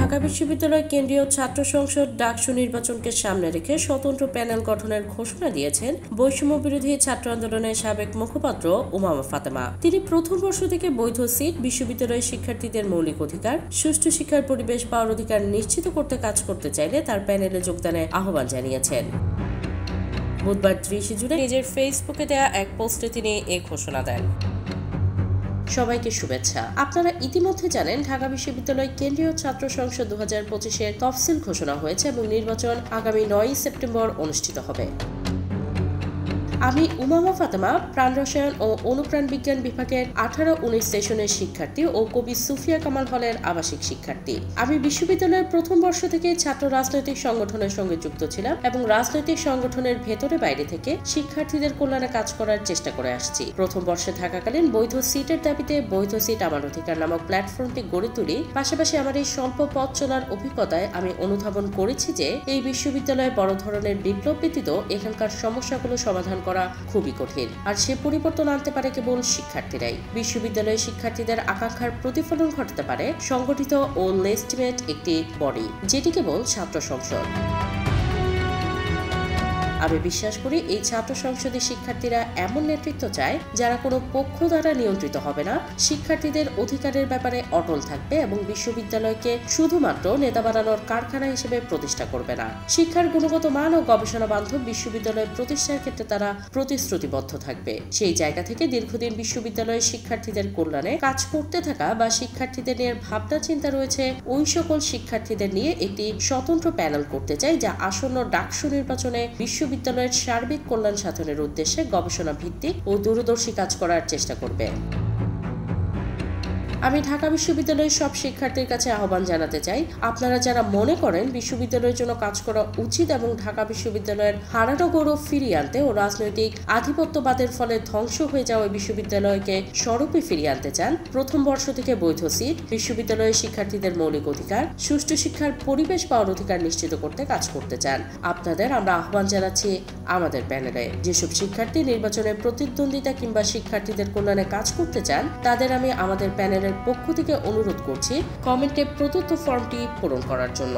ঢাকা বিশ্ববিদ্যালয় কেন্দ্রীয় ছাত্র সংসদ ডাকসু নির্বাচনকে সামনে রেখে স্বতন্ত্র প্যানেল গঠনের ঘোষণা দিয়েছেন বৈষম্য বিরোধী ছাত্র আন্দোলনের সাবেক মুখপাত্র উমামা ফাতেমা। তিনি প্রথম বর্ষ থেকে বৈধ সিট, বিশ্ববিদ্যালয়ের শিক্ষার্থীদের মৌলিক অধিকার, সুষ্ঠু শিক্ষার পরিবেশ পাওয়ার অধিকার নিশ্চিত করতে কাজ করতে চাইলে তার প্যানেলে যোগদানের আহ্বান জানিয়েছেন। বুধবার 30 জুলাই নিজের ফেসবুকে দেয়া এক পোস্টে তিনি এ ঘোষণা দেন। সবাইকে শুভেচ্ছা। আপনারা ইতিমধ্যে জানেন ঢাকা বিশ্ববিদ্যালয় কেন্দ্রীয় ছাত্র সংসদ 2025-এর তফসিল ঘোষণা হয়েছে এবং নির্বাচন আগামী 9 সেপ্টেম্বর অনুষ্ঠিত হবে। আমি উমামা ফাতেমা প্রাণ রসায়ন ও অনুপ্রাণ বিজ্ঞান বিভাগের 18-19 সেশনের শিক্ষার্থী ও কবি সুফিয়া কামাল হলের আবাসিক শিক্ষার্থী। আমি বিশ্ববিদ্যালয়ের প্রথম বর্ষ থেকে ছাত্র রাজনৈতিক সংগঠনের সঙ্গে যুক্ত ছিলাম এবং রাজনৈতিক সংগঠনের ভেতরে বাইরে থেকে শিক্ষার্থীদের কল্যাণে কাজ করার চেষ্টা করে আসছি। প্রথম বর্ষে থাকাকালীন বৈধ সিটের দাবিতে বৈধ সিট আমার অধিকার নামক প্ল্যাটফর্মটি গড়ে তুলি। পাশাপাশি আমার এই স্বল্প পথ চলার অভিজ্ঞতায় আমি অনুধাবন করেছি যে এই বিশ্ববিদ্যালয়ে বড় ধরনের বিপ্লব ব্যতীত এখানকার সমস্যাগুলো সমাধান করা খুবই কঠিন, আর সে পরিবর্তন আনতে পারে কেবল শিক্ষার্থীরাই। বিশ্ববিদ্যালয়ের শিক্ষার্থীদের আকাঙ্ক্ষার প্রতিফলন ঘটাতে পারে সংগঠিত ও লেজিটিমেট একটি বডি, যেটি কেবল ছাত্র সংসদ। আমি বিশ্বাস করি এই ছাত্র সংসদের শিক্ষার্থীরা এমন নেতৃত্ব চায় যারা কোনো পক্ষ দ্বারা নিয়ন্ত্রিত হবে না, শিক্ষার্থীদের অধিকারের ব্যাপারে অটল থাকবে এবং বিশ্ববিদ্যালয়কে শুধুমাত্র নেতা বানানোর কারখানা হিসেবে প্রতিষ্ঠা করবে না। শিক্ষার গুণগত মান ও গবেষণা বান্ধব বিশ্ববিদ্যালয় প্রতিষ্ঠার ক্ষেত্রে তারা প্রতিশ্রুতিবদ্ধ থাকবে। সেই জায়গা থেকে দীর্ঘদিন বিশ্ববিদ্যালয়ের শিক্ষার্থীদের কল্যাণে কাজ করতে থাকা বা শিক্ষার্থীদের নিয়ে ভাবনা চিন্তা রয়েছে ওই সকল শিক্ষার্থীদের নিয়ে একটি স্বতন্ত্র প্যানেল করতে চাই, যা আসন্ন ডাকসু নির্বাচনে বিশ্ববিদ্যালয়ের সার্বিক কল্যাণ সাধনের উদ্দেশ্যে গবেষণা ভিত্তিক ও দূরদর্শী কাজ করার চেষ্টা করবে। আমি ঢাকা বিশ্ববিদ্যালয়ের সব শিক্ষার্থীর কাছে আহ্বান জানাতে চাই, আপনারা যারা মনে করেন বিশ্ববিদ্যালয়ের জন্য কাজ করা উচিত এবং ঢাকা বিশ্ববিদ্যালয়ের হারানো গৌরব ফিরিয়ে আনতে ও রাজনৈতিক আধিপত্যবাদের ফলে ধ্বংস হয়ে যাওয়া বিশ্ববিদ্যালয়কে স্বরূপে ফিরিয়ে আনতে চান, প্রথম বর্ষ থেকে বৈধ সিট, বিশ্ববিদ্যালয়ের শিক্ষার্থীদের মৌলিক অধিকার, সুষ্ঠু শিক্ষার পরিবেশ পাওয়ার অধিকার নিশ্চিত করতে কাজ করতে চান, আপনাদের আমরা আহ্বান জানাচ্ছি আমাদের প্যানেলে। যেসব শিক্ষার্থী নির্বাচনে প্রতিদ্বন্দ্বিতা কিংবা শিক্ষার্থীদের কল্যাণে কাজ করতে চান, তাদের আমি আমাদের প্যানেলের পক্ষ থেকে অনুরোধ করছি কমেন্টে প্রদত্ত ফর্মটি পূরণ করার জন্য।